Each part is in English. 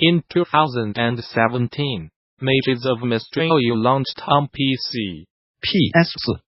In 2017, Mages of Mystralia launched on PC, PS4,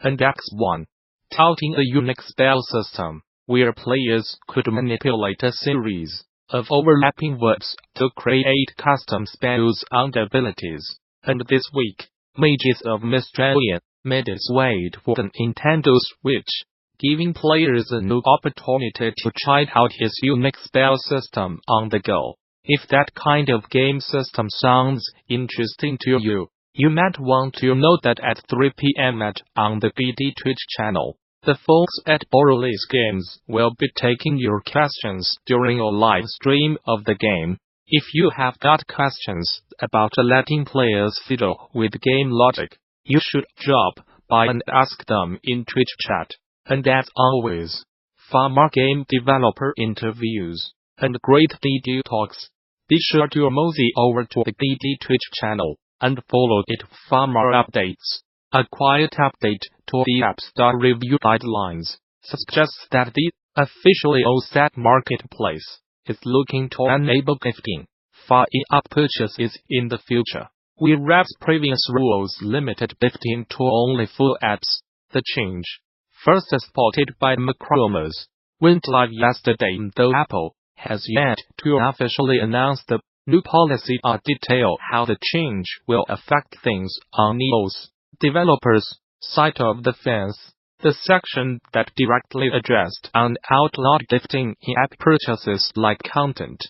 and X1, touting a unique spell system, where players could manipulate a series of overlapping words to create custom spells and abilities. And this week, Mages of Mystralia made its way to the Nintendo Switch, giving players a new opportunity to try out its unique spell system on the go. If that kind of game system sounds interesting to you, you might want to know that at 3 p.m. on the BD Twitch channel, the folks at Borderless Games will be taking your questions during a live stream of the game. If you have got questions about letting players fiddle with game logic, you should drop by and ask them in Twitch chat. And as always, far more game developer interviews and great DD talks. Be sure to mosey over to the DD Twitch channel and follow it for more updates. A quiet update to the App Store review guidelines suggests that the officially OSAT marketplace is looking to enable gifting for in-app purchases in the future. Whereas previous rules limited gifting to only full apps, the change, first spotted by Macromas, went live yesterday, though Apple has yet to officially announce the new policy or detail how the change will affect things on iOS developers' side of the fence. The section that directly addressed and outlawed gifting in-app purchases like content,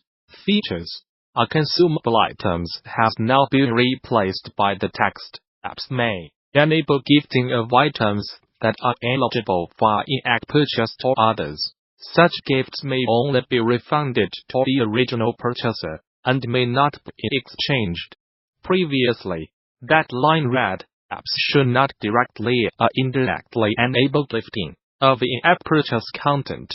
features, or consumable items has now been replaced by the text. Apps may enable gifting of items that are eligible for in-app purchase to others. Such gifts may only be refunded to the original purchaser, and may not be exchanged. Previously, that line read, apps should not directly or indirectly enable gifting of in-app purchase content,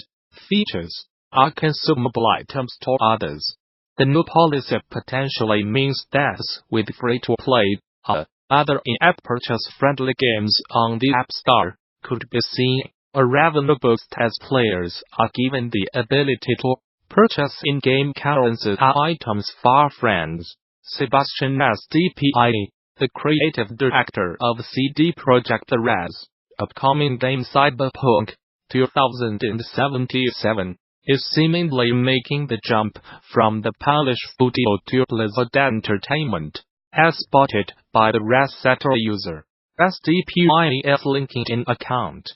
features, or consumable items to others. The new policy potentially means that with free-to-play or other in-app purchase-friendly games on the App Store could be seen a revenue boost as players are given the ability to purchase in-game currencies or items for friends. Sebastian SDPI, the creative director of CD Projekt Red's upcoming game Cyberpunk 2077, is seemingly making the jump from the Polish studio to Blizzard Entertainment, as spotted by the Resetter user. SDPI's LinkedIn account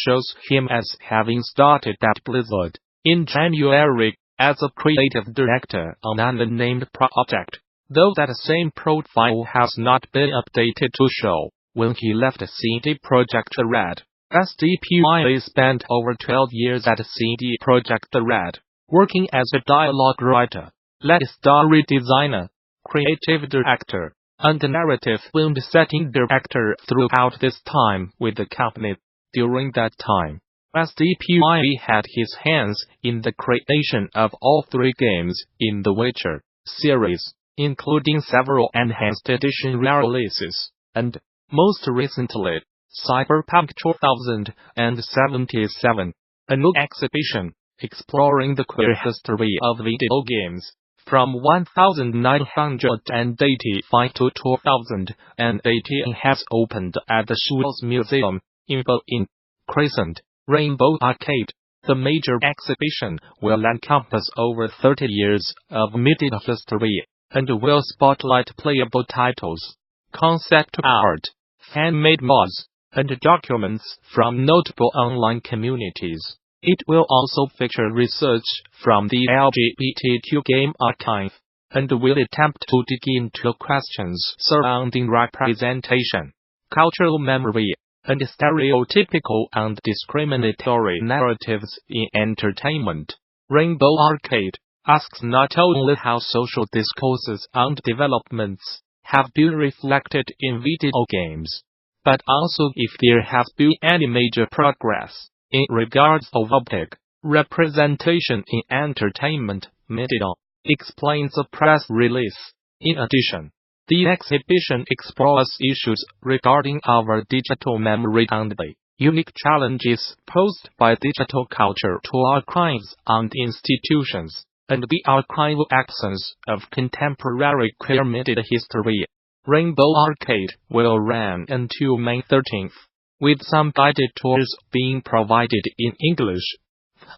shows him as having started at Blizzard in January as a creative director on an unnamed project, though that same profile has not been updated to show when he left CD Projekt Red. SDPI spent over 12 years at CD Projekt Red, working as a dialogue writer, lead story designer, creative director, and narrative film setting director throughout this time with the company. During that time, SDPI had his hands in the creation of all 3 games in the Witcher series, including several enhanced edition releases, and, most recently, Cyberpunk 2077, a new exhibition exploring the queer history of video games from 1985 to 2018 has opened at the Schulz Museum in Berlin. Crescent Rainbow Arcade. The major exhibition will encompass over 30 years of media history and will spotlight playable titles, concept art, fan-made mods, and documents from notable online communities. It will also feature research from the LGBTQ game archive, and will attempt to dig into questions surrounding representation, cultural memory, and stereotypical and discriminatory narratives in entertainment. Rainbow Arcade asks not only how social discourses and developments have been reflected in video games, but also if there has been any major progress in regards of public representation in entertainment media, explains a press release. In addition, the exhibition explores issues regarding our digital memory and the unique challenges posed by digital culture to archives and institutions. and the archival accents of contemporary pyramid history. Rainbow Arcade will run until May 13th, with some guided tours being provided in English.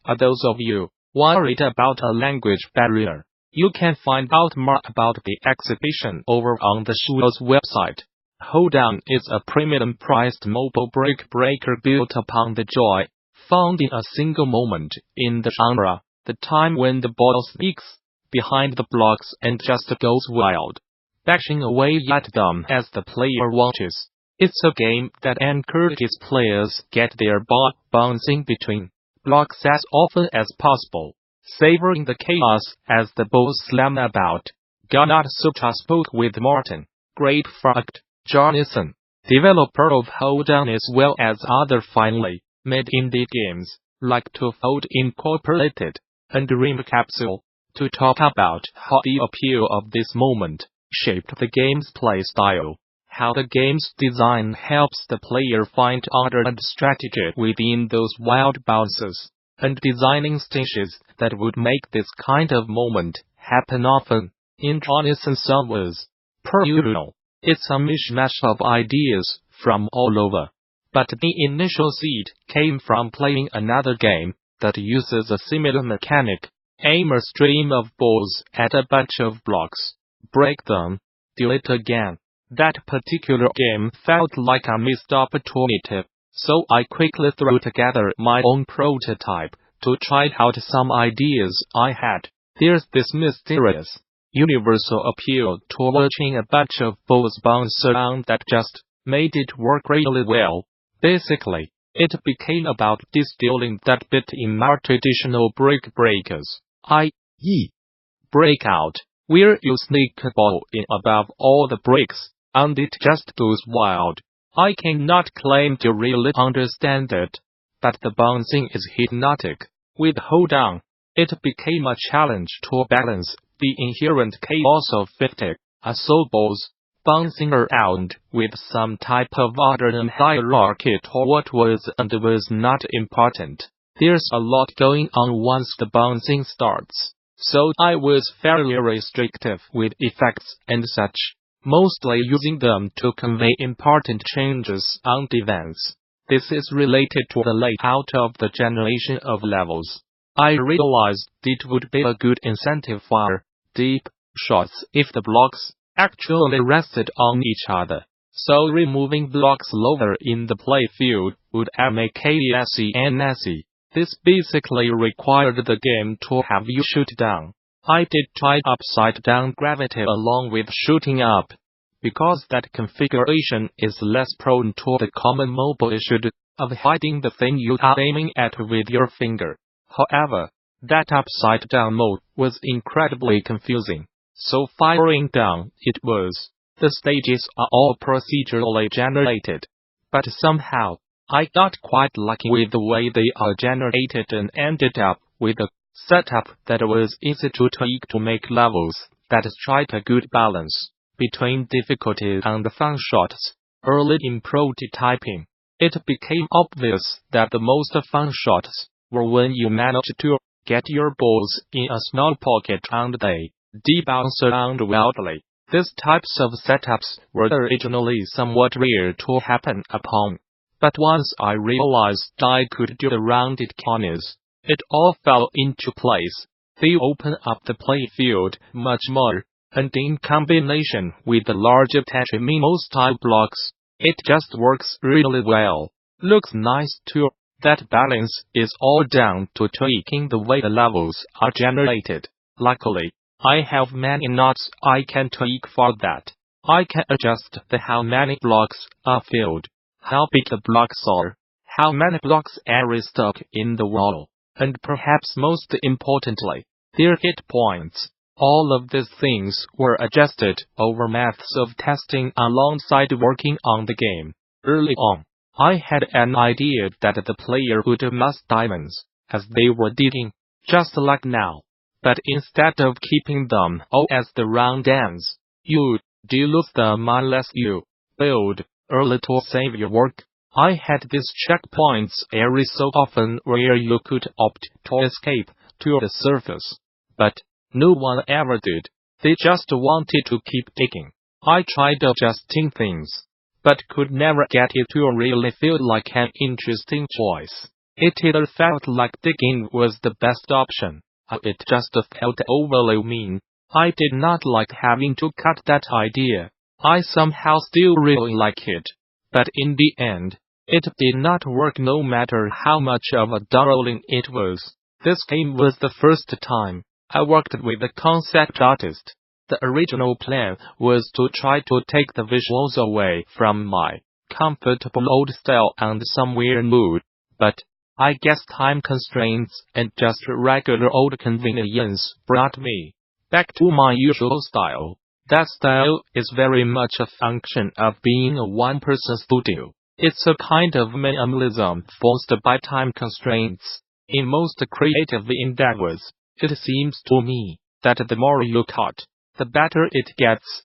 For those of you worried about a language barrier, you can find out more about the exhibition over on the show's website. Hoedown is a premium-priced mobile brick breaker built upon the joy found in a single moment in the genre, the time when the ball sneaks behind the blocks and just goes wild, bashing away at them as the player watches. It's a game that encourages players get their ball bouncing between blocks as often as possible, savoring the chaos as the balls slam about. Gamasutra spoke with Martin Grapefruit Jonathan, developer of Hoedown as well as other finely made indie games like Twofold Incorporated and Dream Capsule, to talk about how the appeal of this moment shaped the game's play style, how the game's design helps the player find order and strategy within those wild bounces, and designing stages that would make this kind of moment happen often. In Jonathan's words, per usual, it's a mishmash of ideas from all over. But the initial seed came from playing another game that uses a similar mechanic. Aim a stream of balls at a bunch of blocks, break them, do it again. That particular game felt like a missed opportunity, so I quickly threw together my own prototype to try out some ideas I had. There's this mysterious, universal appeal to watching a bunch of balls bounce around that just made it work really well. Basically, it became about distilling that bit in more traditional brick breakers, i.e., breakout, where you sneak a ball in above all the bricks, and it just goes wild. I cannot claim to really understand it, but the bouncing is hypnotic. With Hoedown, it became a challenge to balance the inherent chaos of 50 assault balls bouncing around with some type of order and hierarchy to what was and was not important. There's a lot going on once the bouncing starts, so I was fairly restrictive with effects and such, mostly using them to convey important changes on events. This is related to the layout of the generation of levels. I realized it would be a good incentive for deep shots if the blocks actually rested on each other, so removing blocks lower in the playfield would make it messy. This basically required the game to have you shoot down. I did try upside down gravity along with shooting up, because that configuration is less prone to the common mobile issue of hiding the thing you are aiming at with your finger. However, that upside down mode was incredibly confusing, so firing down it was. The stages are all procedurally generated, but somehow, I got quite lucky with the way they are generated and ended up with a setup that was easy to tweak to make levels that strike a good balance between difficulty and fun shots. Early in prototyping, it became obvious that the most fun shots were when you managed to get your balls in a small pocket and they bounce around wildly. These types of setups were originally somewhat rare to happen upon, but once I realized I could do the rounded corners, it all fell into place. They open up the playfield much more, and in combination with the larger Tetrimino-style blocks, it just works really well. Looks nice too. That balance is all down to tweaking the way the levels are generated. Luckily, I have many knots I can tweak for that. I can adjust how many blocks are filled, how big the blocks are, how many blocks are stuck in the wall, and perhaps most importantly, their hit points. All of these things were adjusted over months of testing alongside working on the game. Early on, I had an idea that the player would amass diamonds as they were digging, just like now. But instead of keeping them all as the round ends, you do lose them unless you build early to save your work. I had these checkpoints every so often where you could opt to escape to the surface, but no one ever did. They just wanted to keep digging. I tried adjusting things, but could never get it to really feel like an interesting choice. It either felt like digging was the best option, or it just felt overly mean. I did not like having to cut that idea. I somehow still really like it. But in the end, it did not work no matter how much of a darling it was. This game was the first time I worked with a concept artist. The original plan was to try to take the visuals away from my comfortable old style and some weird mood, but I guess time constraints and just regular old convenience brought me back to my usual style. That style is very much a function of being a one-person studio. It's a kind of minimalism forced by time constraints. In most creative endeavors, it seems to me that the more you cut, the better it gets.